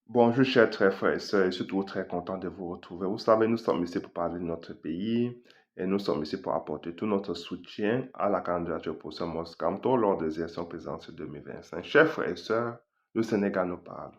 Bonjour, chers très frères et sœurs, je suis toujours très content de vous retrouver. Vous savez, nous sommes ici pour parler de notre pays et nous sommes ici pour apporter tout notre soutien à la candidature pour ce Moscato lors des élections présidentielles 2025. Chers frères et sœurs, le Sénégal nous parle.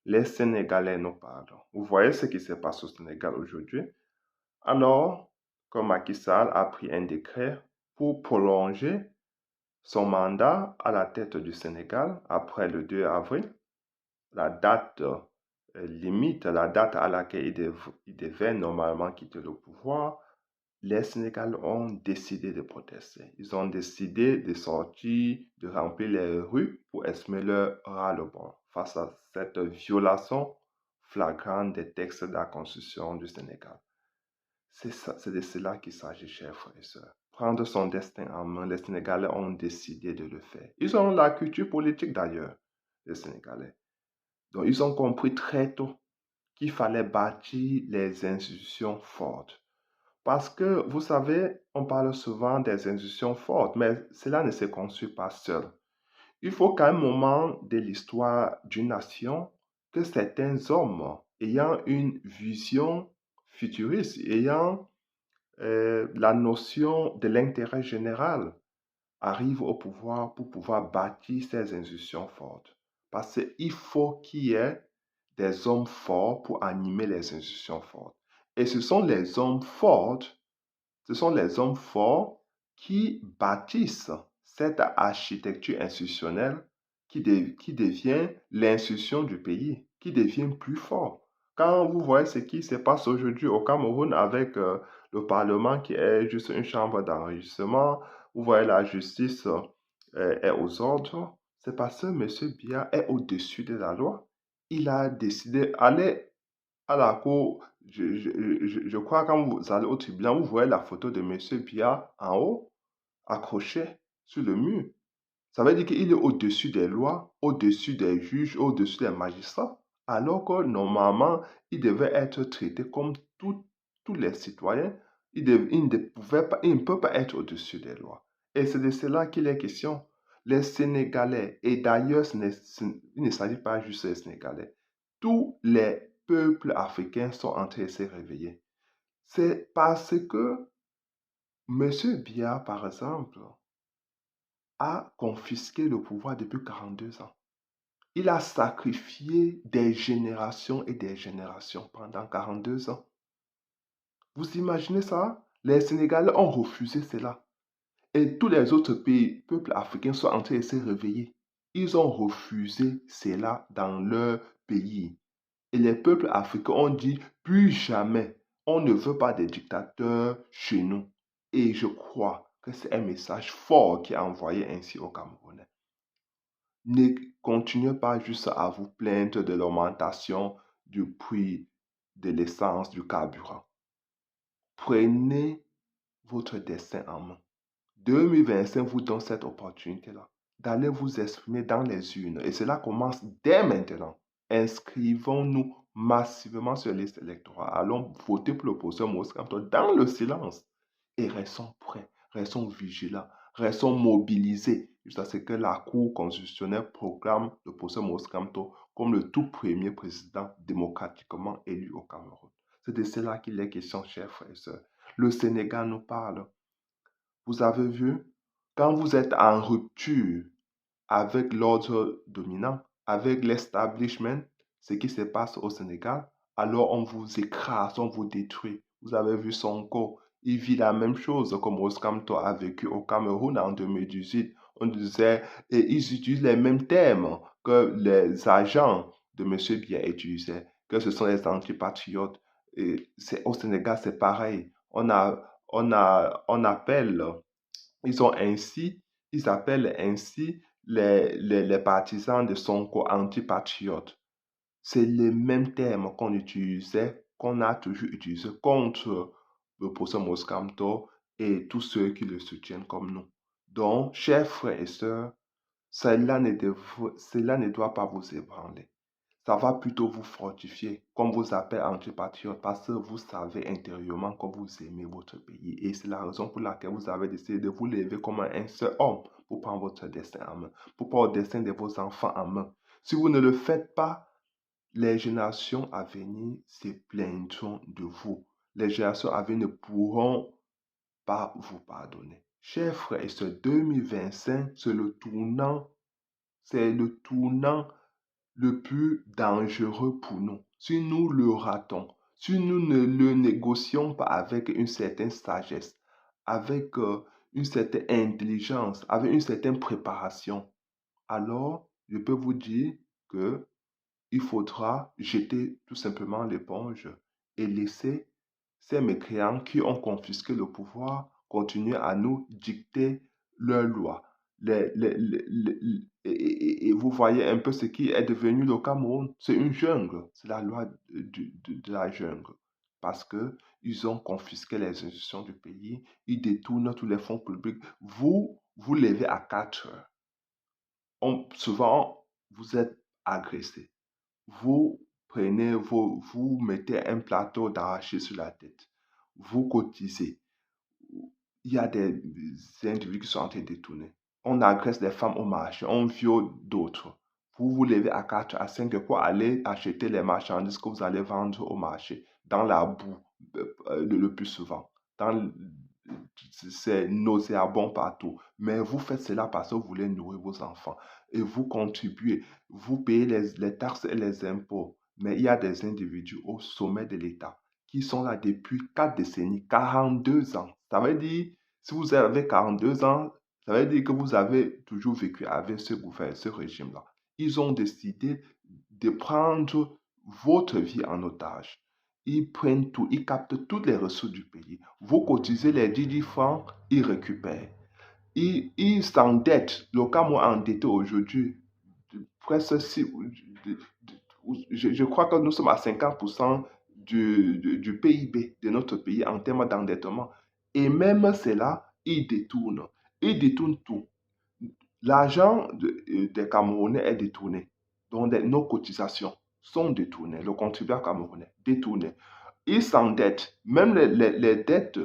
Les Sénégalais nous parlent. Vous voyez ce qui se passe au Sénégal aujourd'hui? Alors que Macky Sall a pris un décret pour prolonger son mandat à la tête du Sénégal après le 2 avril, la date limite, la date à laquelle il devait normalement quitter le pouvoir, les Sénégalais ont décidé de protester. Ils ont décidé de sortir, de remplir les rues pour exprimer leur ras-le-bol face à cette violation flagrante des textes de la Constitution du Sénégal. C'est de cela qu'il s'agit, chers frères et sœurs. Prendre son destin en main, les Sénégalais ont décidé de le faire. Ils ont la culture politique d'ailleurs, les Sénégalais. Donc, ils ont compris très tôt qu'il fallait bâtir les institutions fortes. Parce que, vous savez, on parle souvent des institutions fortes, mais cela ne se construit pas seul. Il faut qu'à un moment de l'histoire d'une nation, que certains hommes ayant une vision futuriste, ayant la notion de l'intérêt général, arrivent au pouvoir pour pouvoir bâtir ces institutions fortes. Parce qu'il faut qu'il y ait des hommes forts pour animer les institutions fortes. Et ce sont les hommes forts, ce sont les hommes forts qui bâtissent cette architecture institutionnelle qui devient l'institution du pays, qui devient plus fort. Quand vous voyez ce qui se passe aujourd'hui au Cameroun avec le Parlement qui est juste une chambre d'enregistrement, vous voyez la justice est aux ordres, c'est parce que M. Biya est au-dessus de la loi. Il a décidé d'aller à la cour. Je crois que quand vous allez au tribunal, vous voyez la photo de M. Biya en haut, accroché sur le mur. Ça veut dire qu'il est au-dessus des lois, au-dessus des juges, au-dessus des magistrats, alors que normalement, il devait être traité comme tous les citoyens. Il ne pouvait pas, il ne peut pas être au-dessus des lois. Et c'est de cela qu'il est question. Les Sénégalais, et d'ailleurs, il ne s'agit pas juste des Sénégalais, tous les peuples africains sont en train de se réveiller. C'est parce que M. Biya, par exemple, a confisqué le pouvoir depuis 42 ans. Il a sacrifié des générations et des générations pendant 42 ans. Vous imaginez ça? Les Sénégalais ont refusé cela. Et tous les autres pays, peuples africains sont en train de se réveiller. Ils ont refusé cela dans leur pays. Et les peuples africains ont dit, plus jamais, on ne veut pas des dictateurs chez nous. Et je crois que c'est un message fort qui est envoyé ainsi aux Camerounais. Ne continuez pas juste à vous plaindre de l'augmentation du prix de l'essence, du carburant. Prenez votre destin en main. 2025 vous donne cette opportunité-là d'aller vous exprimer dans les urnes. Et cela commence dès maintenant. Inscrivons-nous massivement sur les listes électorales. Allons voter pour le professeur Maurice Kamto dans le silence. Et restons prêts, restons vigilants, restons mobilisés jusqu'à ce que la Cour constitutionnelle proclame le professeur Maurice Kamto comme le tout premier président démocratiquement élu au Cameroun. C'est de cela qu'il est question, chers frères et sœurs. Le Sénégal nous parle. Vous avez vu, quand vous êtes en rupture avec l'ordre dominant, avec l'establishment, ce qui se passe au Sénégal, alors on vous écrase, on vous détruit. Vous avez vu Sonko, il vit la même chose comme Oskamto a vécu au Cameroun en 2018. On disait, et ils utilisent les mêmes termes que les agents de M. Biya utilisaient, que ce sont les antipatriotes. Et au Sénégal, c'est pareil. On appelle, ils ont ainsi, ils appellent ainsi les partisans de Sonko antipatriotes. C'est les mêmes termes qu'on utilisait, qu'on a toujours utilisé contre le professeur Moskamto et tous ceux qui le soutiennent comme nous. Donc, chers frères et sœurs, cela ne doit pas vous ébranler. Ça va plutôt vous fortifier, comme vous appelle antipatriote, parce que vous savez intérieurement que vous aimez votre pays. Et c'est la raison pour laquelle vous avez décidé de vous lever comme un seul homme pour prendre votre destin en main, pour prendre le destin de vos enfants en main. Si vous ne le faites pas, les générations à venir se plaindront de vous. Les générations à venir ne pourront pas vous pardonner. Chers frères et sœurs, 2025, c'est le tournant le plus dangereux pour nous. Si nous le ratons, si nous ne le négocions pas avec une certaine sagesse, avec une certaine intelligence, avec une certaine préparation, alors je peux vous dire que il faudra jeter tout simplement l'éponge et laisser ces mécréants qui ont confisqué le pouvoir continuer à nous dicter leurs lois. Et vous voyez un peu ce qui est devenu le Cameroun. C'est une jungle. C'est la loi de la jungle. Parce que ils ont confisqué les institutions du pays. Ils détournent tous les fonds publics. Vous levez à 4 heures. Souvent, vous êtes agressé. Vous vous mettez un plateau d'arachide sur la tête. Vous cotisez. Il y a des individus qui sont en train de détourner. On agresse les femmes au marché, on viole d'autres. Vous vous levez à 4 à 5 pour aller acheter les marchandises que vous allez vendre au marché, dans la boue, le plus souvent. C'est nauséabond partout. Mais vous faites cela parce que vous voulez nourrir vos enfants. Et vous contribuez, vous payez les taxes et les impôts. Mais il y a des individus au sommet de l'État qui sont là depuis 4 décennies, 42 ans. Ça veut dire, si vous avez 42 ans, ça veut dire que vous avez toujours vécu avec ce gouvernement, ce régime-là. Ils ont décidé de prendre votre vie en otage. Ils prennent tout, ils captent toutes les ressources du pays. Vous cotisez les 10 francs, ils récupèrent. Ils s'endettent. Le Cameroun est endetté aujourd'hui. Presque je crois que nous sommes à 50% du PIB de notre pays en termes d'endettement. Et même cela, ils détournent. Ils détournent tout. L'argent des Camerounais est détourné. Donc, nos cotisations sont détournées. Le contribuable camerounais détourné. Ils s'endettent. Même les dettes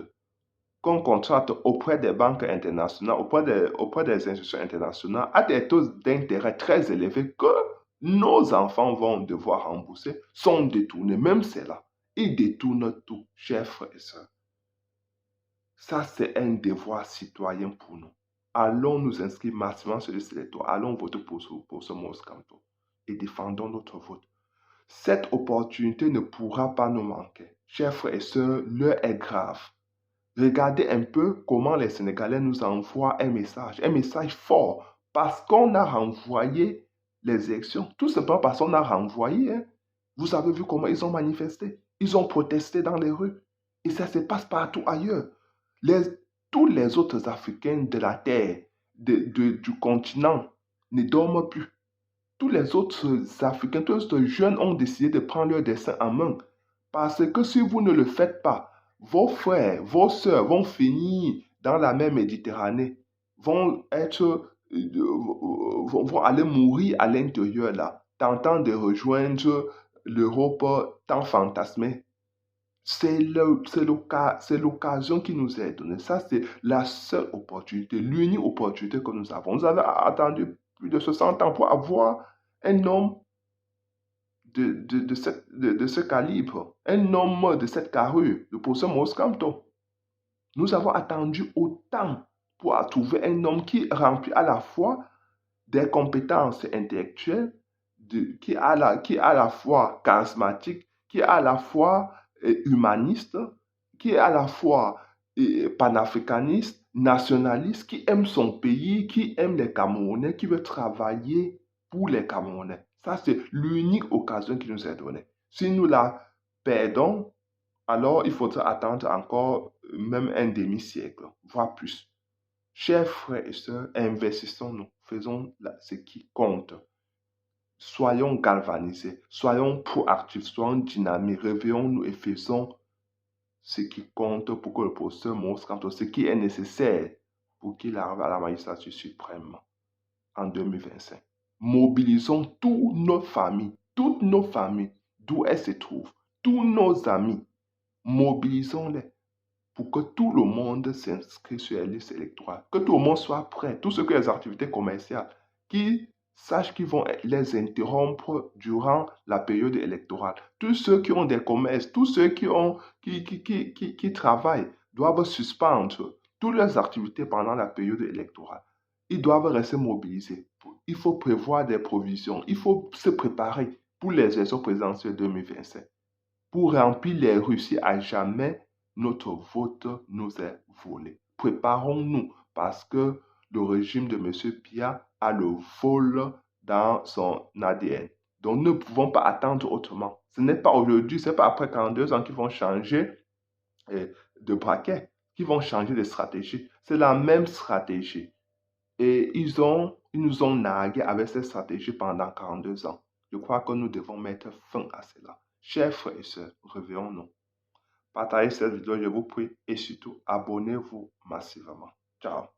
qu'on contracte auprès des banques internationales, auprès des institutions internationales, à des taux d'intérêt très élevés que nos enfants vont devoir rembourser, sont détournés. Même cela, ils détournent tout, chers frères et sœurs. Ça, c'est un devoir citoyen pour nous. Allons nous inscrire massivement sur le électoral. Allons voter pour ce Moïse Kamto et défendons notre vote. Cette opportunité ne pourra pas nous manquer. Chers frères et sœurs, l'heure est grave. Regardez un peu comment les Sénégalais nous envoient un message fort, parce qu'on a renvoyé les élections, tout simplement parce qu'on a renvoyé. Vous avez vu comment ils ont manifesté, ils ont protesté dans les rues, et ça se passe partout ailleurs. Tous les autres Africains de la terre, du continent, ne dorment plus. Tous les autres Africains, tous les autres jeunes ont décidé de prendre leur destin en main, parce que si vous ne le faites pas, vos frères, vos sœurs vont finir dans la mer Méditerranée, vont vont aller mourir à l'intérieur là, tentant de rejoindre l'Europe tant fantasmée. C'est l'occasion qui nous est donnée. Ça, c'est la seule opportunité, l'unique opportunité que nous avons. Nous avons attendu plus de 60 ans pour avoir un homme de ce calibre, un homme de cette carrure, le professeur Maurice Kamto. Nous avons attendu autant pour trouver un homme qui remplit à la fois des compétences intellectuelles, qui est à la fois charismatique, qui est à la fois humaniste, qui est à la fois panafricaniste, nationaliste, qui aime son pays, qui aime les Camerounais, qui veut travailler pour les Camerounais. Ça, c'est l'unique occasion qui nous est donnée. Si nous la perdons, alors il faudra attendre encore même un demi-siècle, voire plus. Chers frères et sœurs, investissons-nous, faisons ce qui compte. Soyons galvanisés, soyons proactifs, soyons dynamiques, réveillons-nous et faisons ce qui compte pour que le professeur Maurice Kamto, ce qui est nécessaire pour qu'il arrive à la magistrature suprême en 2025. Mobilisons toutes nos familles, d'où elles se trouvent, tous nos amis, mobilisons-les pour que tout le monde s'inscrive sur les listes électorales, que tout le monde soit prêt, tout ce que les activités commerciales qui sache qu'ils vont les interrompre durant la période électorale. Tous ceux qui ont des commerces, tous ceux qui travaillent doivent suspendre toutes leurs activités pendant la période électorale. Ils doivent rester mobilisés. Il faut prévoir des provisions. Il faut se préparer pour les élections présidentielles 2025. Pour remplir les Russes, à jamais notre vote nous est volé. Préparons-nous parce que le régime de M. Biya a le vol dans son ADN. Donc, nous ne pouvons pas attendre autrement. Ce n'est pas aujourd'hui, ce n'est pas après 42 ans qu'ils vont changer de braquet, qu'ils vont changer de stratégie. C'est la même stratégie. Et ils nous ont nargués avec cette stratégie pendant 42 ans. Je crois que nous devons mettre fin à cela. Chers frères et sœurs, réveillons-nous. Partagez cette vidéo, je vous prie, et surtout, abonnez-vous massivement. Ciao.